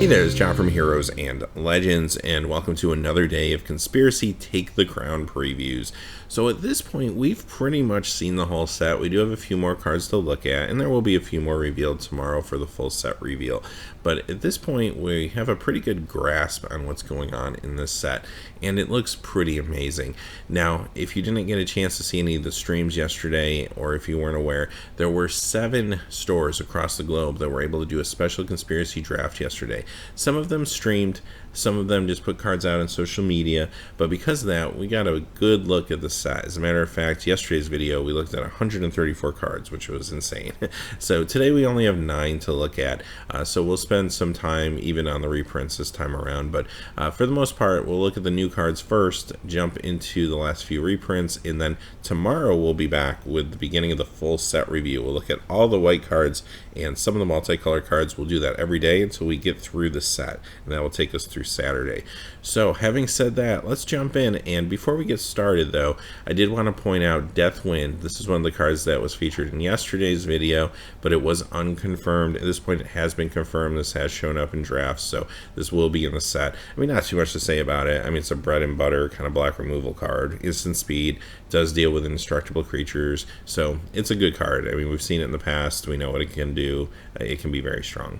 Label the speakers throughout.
Speaker 1: Hey there, it's John from Heroes and Legends, and welcome to another day of Conspiracy Take the Crown previews. So at this point, we've pretty much seen the whole set. We do have a few more cards to look at, and there will be a few more revealed tomorrow for the full set reveal. But at this point, we have a pretty good grasp on what's going on in this set, and it looks pretty amazing. Now, if you didn't get a chance to see any of the streams yesterday, or if you weren't aware, there were 7 stores across the globe that were able to do a special conspiracy draft yesterday. Some of them streamed, some of them just put cards out on social media, but because of that, we got a good look at the set. As a matter of fact, yesterday's video, we looked at 134 cards, which was insane. So today we only have 9 to look at, so we'll spend some time even on the reprints this time around, but for the most part, we'll look at the new cards first, jump into the last few reprints, and then tomorrow we'll be back with the beginning of the full set review. We'll look at all the white cards and some of the multicolor cards. We'll do that every day until we get through the set, and that will take us through Saturday. So having said that, let's jump in, and before we get started though, I did want to point out Deathwind. This is one of the cards that was featured in yesterday's video, but it was unconfirmed. At this point it has been confirmed. This has shown up in drafts, so this will be in the set. I mean, not too much to say about it. I mean, it's a bread and butter kind of black removal card. Instant speed, does deal with indestructible creatures, so it's a good card. I mean, we've seen it in the past, we know what it can do. It can be very strong.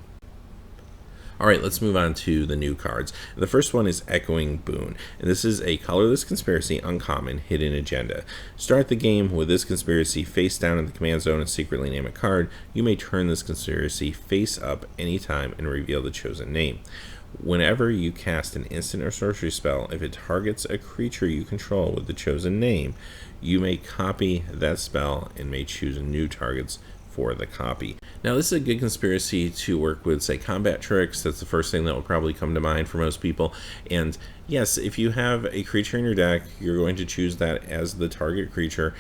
Speaker 1: Alright, let's move on to the new cards. The first one is Echoing Boon, and this is a colorless conspiracy uncommon hidden agenda. Start the game with this conspiracy face down in the command zone and secretly name a card. You may turn this conspiracy face up anytime and reveal the chosen name. Whenever you cast an instant or sorcery spell, if it targets a creature you control with the chosen name, you may copy that spell and may choose new targets for the copy. Now, this is a good conspiracy to work with, say, combat tricks. That's the first thing that will probably come to mind for most people. And yes, if you have a creature in your deck, you're going to choose that as the target creature.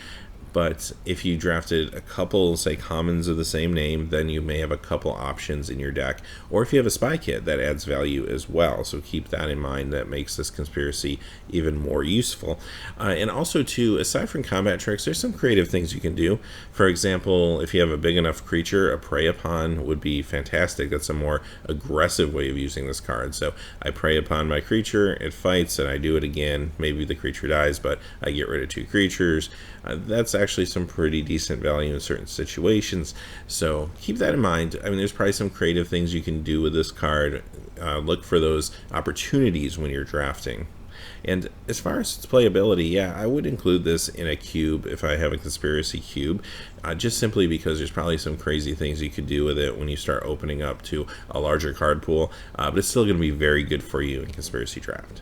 Speaker 1: But if you drafted a couple, say, commons of the same name, then you may have a couple options in your deck. Or if you have a spy kit, that adds value as well. So keep that in mind. That makes this conspiracy even more useful. And also, too, aside from combat tricks, there's some creative things you can do. For example, if you have a big enough creature, a prey upon would be fantastic. That's a more aggressive way of using this card. So I prey upon my creature, it fights, and I do it again. Maybe the creature dies, but I get rid of 2 creatures. That's actually some pretty decent value in certain situations, so keep that in mind. I mean, there's probably some creative things you can do with this card. Look for those opportunities when you're drafting. And as far as its playability, yeah, I would include this in a cube if I have a conspiracy cube, just simply because there's probably some crazy things you could do with it when you start opening up to a larger card pool, but it's still going to be very good for you in conspiracy draft.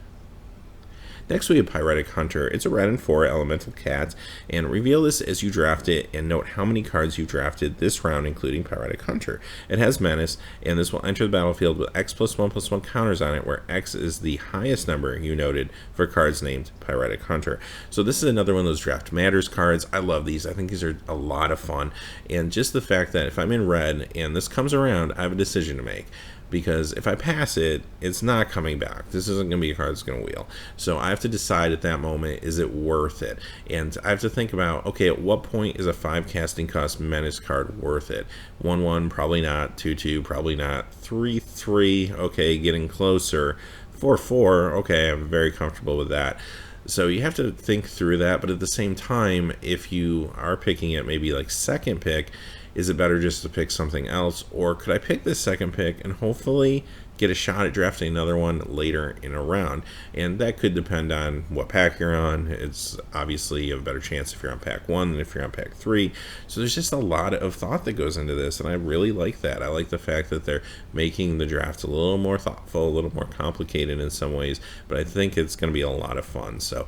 Speaker 1: Next we have Piratical Hunter. It's a red and 4 elemental cat, and reveal this as you draft it and note how many cards you drafted this round, including Piratical Hunter. It has Menace, and this will enter the battlefield with X+1/+1 counters on it, where X is the highest number you noted for cards named Piratical Hunter. So this is another one of those Draft Matters cards. I love these. I think these are a lot of fun, and just the fact that if I'm in red and this comes around, I have a decision to make. Because if I pass it, it's not coming back. This isn't going to be a card that's going to wheel. So I have to decide at that moment, is it worth it? And I have to think about, okay, at what point is a 5 casting cost Menace card worth it? 1/1, probably not. 2/2, probably not. 3/3, okay, getting closer. 4/4, okay, I'm very comfortable with that. So you have to think through that, but at the same time, if you are picking it maybe like second pick, is it better just to pick something else, or could I pick this second pick and hopefully get a shot at drafting another one later in a round? And that could depend on what pack you're on. It's obviously you have a better chance if you're on pack 1 than if you're on pack 3. So there's just a lot of thought that goes into this, and I really like that. I like the fact that they're making the draft a little more thoughtful, a little more complicated in some ways, but I think it's going to be a lot of fun. So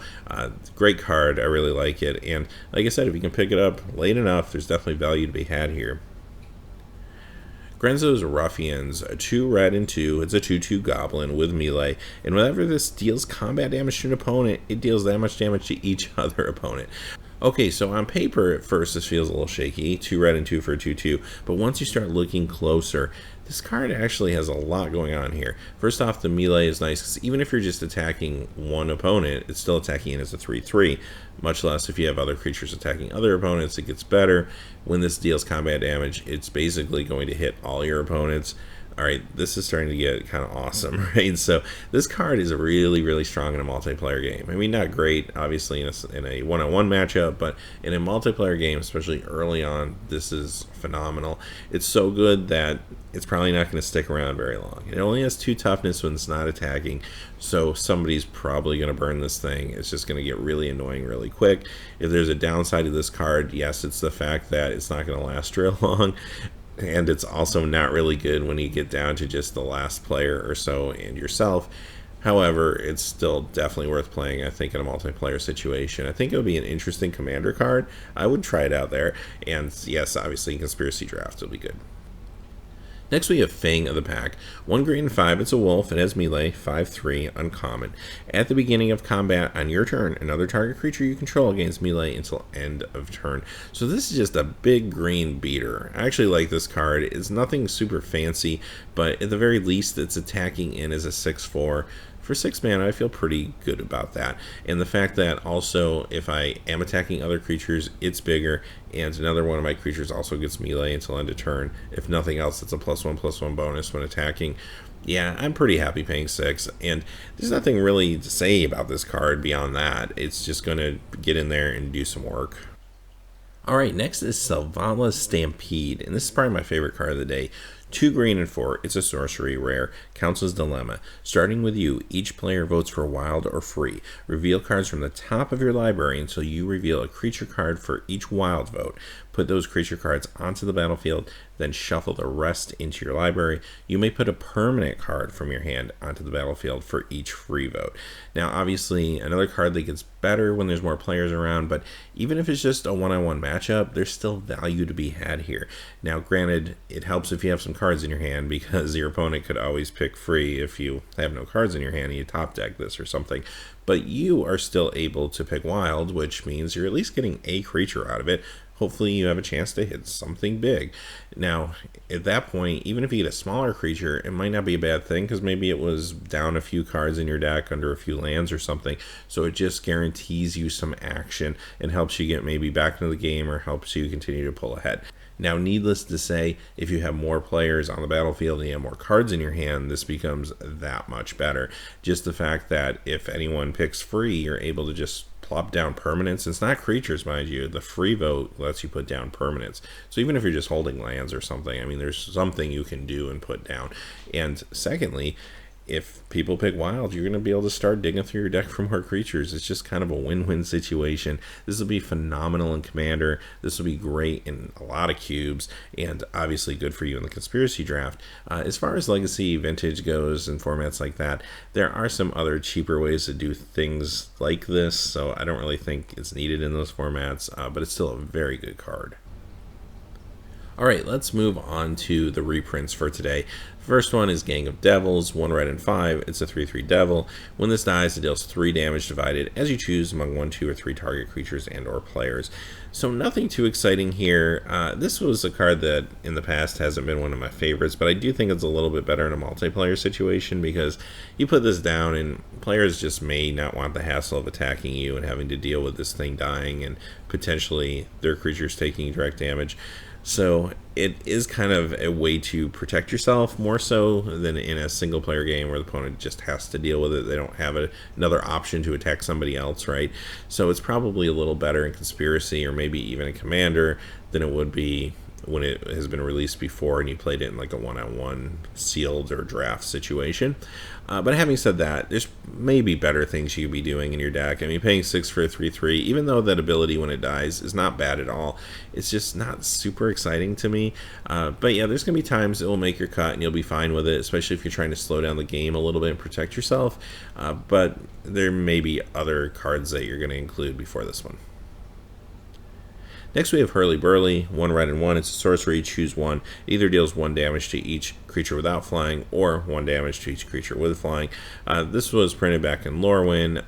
Speaker 1: great card. I really like it, and like I said, if you can pick it up late enough, there's definitely value to be had here. Grenzo's Ruffians, a 2 red and 2. It's a 2/2 goblin with melee, and whenever this deals combat damage to an opponent, it deals that much damage to each other opponent. Okay, so on paper, at first, this feels a little shaky. 2 red and 2 for a 2/2, but once you start looking closer, this card actually has a lot going on here. First off, the melee is nice, because even if you're just attacking one opponent, it's still attacking it as a 3/3. Much less if you have other creatures attacking other opponents, it gets better. When this deals combat damage, it's basically going to hit all your opponents. Alright, this is starting to get kind of awesome, right? So this card is really, really strong in a multiplayer game. I mean, not great, obviously, in a one-on-one matchup, but in a multiplayer game, especially early on, this is phenomenal. It's so good that it's probably not going to stick around very long. It only has 2 toughness when it's not attacking, so somebody's probably going to burn this thing. It's just going to get really annoying really quick. If there's a downside to this card, yes, it's the fact that it's not going to last real long. And it's also not really good when you get down to just the last player or so and yourself. However, it's still definitely worth playing, I think, in a multiplayer situation. I think it would be an interesting commander card. I would try it out there. And yes, obviously, in Conspiracy Draft, it'll be good. Next we have Fang of the Pack. 1 green 5, it's a wolf, it has melee, 5/3, uncommon. At the beginning of combat on your turn, another target creature you control gains melee until end of turn. So this is just a big green beater. I actually like this card. It's nothing super fancy, but at the very least it's attacking in as a 6/4. For 6 mana, I feel pretty good about that. And the fact that also, if I am attacking other creatures, it's bigger, and another one of my creatures also gets melee until end of turn. If nothing else, it's a +1/+1 bonus when attacking. Yeah, I'm pretty happy paying 6, and there's nothing really to say about this card beyond that. It's just going to get in there and do some work. Alright, next is Selvala Stampede, and this is probably my favorite card of the day. 2 green and 4, it's a sorcery rare, counts as Dilemma. Starting with you, each player votes for wild or free. Reveal cards from the top of your library until you reveal a creature card for each wild vote. Put those creature cards onto the battlefield, then shuffle the rest into your library. You may put a permanent card from your hand onto the battlefield for each free vote. Now, obviously, another card that gets better when there's more players around, but even if it's just a one-on-one matchup, there's still value to be had here. Now, granted, it helps if you have some cards in your hand, because your opponent could always pick free if you have no cards in your hand and you top deck this or something. But you are still able to pick wild, which means you're at least getting a creature out of it. Hopefully you have a chance to hit something big. Now, at that point, even if you get a smaller creature, it might not be a bad thing, because maybe it was down a few cards in your deck under a few lands or something. So it just guarantees you some action and helps you get maybe back into the game, or helps you continue to pull ahead. Now, needless to say, if you have more players on the battlefield and you have more cards in your hand, this becomes that much better. Just the fact that if anyone picks free, you're able to just plop down permanents. It's not creatures, mind you. The free vote lets you put down permanents. So even if you're just holding lands or something, I mean, there's something you can do and put down. And secondly, if people pick wild, you're going to be able to start digging through your deck for more creatures. It's just kind of a win-win situation. This will be phenomenal in Commander. This will be great in a lot of cubes, and obviously good for you in the Conspiracy Draft. As far as Legacy Vintage goes and formats like that, there are some other cheaper ways to do things like this, so I don't really think it's needed in those formats, but it's still a very good card. Alright, let's move on to the reprints for today. First one is Gang of Devils, 1 red and 5. It's a 3/3 devil. When this dies, it deals 3 damage divided as you choose among 1, 2, or 3 target creatures and or players. So nothing too exciting here. This was a card that in the past hasn't been one of my favorites, but I do think it's a little bit better in a multiplayer situation, because you put this down and players just may not want the hassle of attacking you and having to deal with this thing dying and potentially their creatures taking direct damage. So it is kind of a way to protect yourself, more so than in a single player game where the opponent just has to deal with it. They don't have another option to attack somebody else, right? So it's probably a little better in Conspiracy, or maybe even in Commander, than it would be when it has been released before and you played it in like a one-on-one sealed or draft situation. But having said that, there's maybe better things you could be doing in your deck. I mean, paying 6 for a 3/3, even though that ability when it dies is not bad at all, it's just not super exciting to me. But yeah, there's going to be times it will make your cut and you'll be fine with it, especially if you're trying to slow down the game a little bit and protect yourself. But there may be other cards that you're going to include before this one. Next we have Hurly-Burly, 1 red and 1. It's a sorcery, choose 1. It either deals 1 damage to each creature without flying, or 1 damage to each creature with flying. This was printed back in Lorwyn.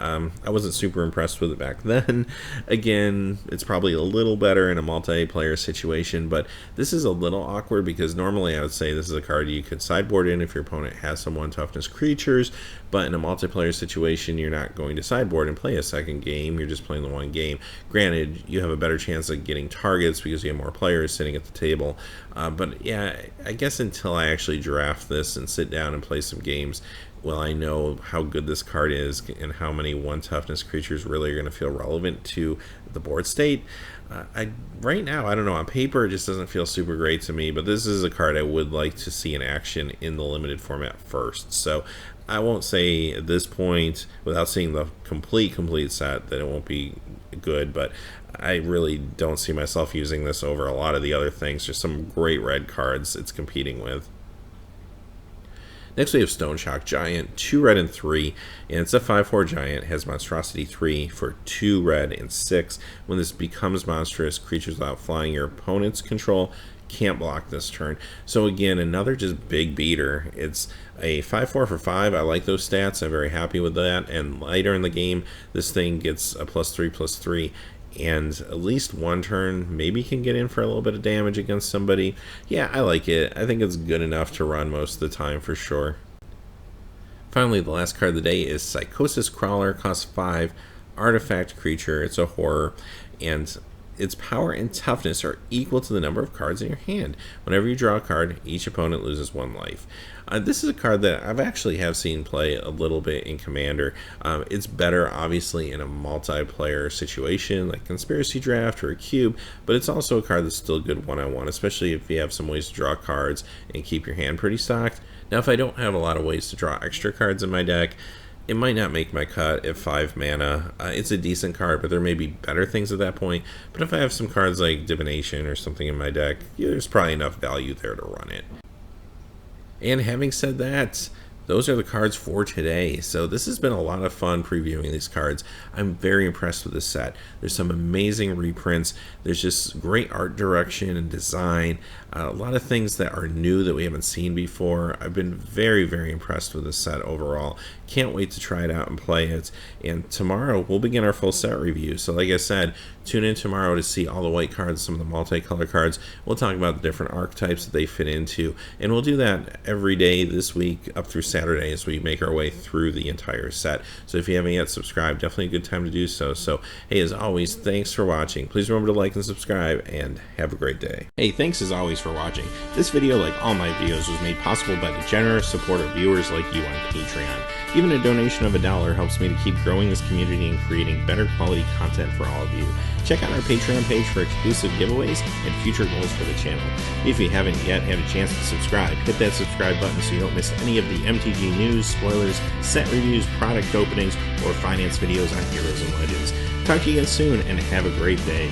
Speaker 1: I wasn't super impressed with it back then. Again, it's probably a little better in a multiplayer situation, but this is a little awkward, because normally I would say this is a card you could sideboard in if your opponent has some 1 toughness creatures, but in a multiplayer situation, you're not going to sideboard and play a second game. You're just playing the one game. Granted, you have a better chance of getting getting targets because you have more players sitting at the table. But yeah, I guess until I actually draft this and sit down and play some games, well, I know how good this card is and how many 1 toughness creatures really are going to feel relevant to the board state. Right now, I don't know, on paper it just doesn't feel super great to me, but this is a card I would like to see in action in the limited format first. So I won't say at this point, without seeing the complete set, that it won't be good, but I really don't see myself using this over a lot of the other things. There's some great red cards it's competing with. Next we have Stone Shock Giant, 2 red and 3, and it's a 5/4 giant, has monstrosity 3 for 2 red and 6. When this becomes monstrous, creatures without flying your opponent's control can't block this turn. So again, another just big beater. It's a 5/4 for 5. I like those stats. I'm very happy with that. And later in the game, this thing gets a +3/+3. And at least one turn maybe can get in for a little bit of damage against somebody. Yeah, I like it. I think it's good enough to run most of the time for sure. Finally, the last card of the day is Psychosis Crawler, costs 5, artifact creature. It's a horror, and its power and toughness are equal to the number of cards in your hand. Whenever you draw a card, each opponent loses 1 life. This is a card that I've actually have seen play a little bit in Commander. It's better, obviously, in a multiplayer situation like Conspiracy Draft or a Cube, but it's also a card that's still good one-on-one, especially if you have some ways to draw cards and keep your hand pretty stocked. Now, if I don't have a lot of ways to draw extra cards in my deck, it might not make my cut at 5 mana. It's a decent card, but there may be better things at that point. But if I have some cards like Divination or something in my deck, yeah, there's probably enough value there to run it. And having said that, those are the cards for today. So this has been a lot of fun previewing these cards. I'm very impressed with this set. There's some amazing reprints. There's just great art direction and design. A lot of things that are new that we haven't seen before. I've been very, very impressed with this set overall. Can't wait to try it out and play it. And tomorrow we'll begin our full set review. So like I said, tune in tomorrow to see all the white cards, some of the multicolor cards. We'll talk about the different archetypes that they fit into. And we'll do that every day this week up through Saturday as we make our way through the entire set. So if you haven't yet subscribed, definitely a good time to do so. So hey, as always, thanks for watching. Please remember to like and subscribe, and have a great day. Hey, thanks as always for watching. This video, like all my videos, was made possible by the generous support of viewers like you on Patreon. Even a donation of $1 helps me to keep growing this community and creating better quality content for all of you. Check out our Patreon page for exclusive giveaways and future goals for the channel. If you haven't yet had a chance to subscribe, hit that subscribe button so you don't miss any of the MTG news, spoilers, set reviews, product openings, or finance videos on Heroes and Legends. Talk to you again soon, and have a great day.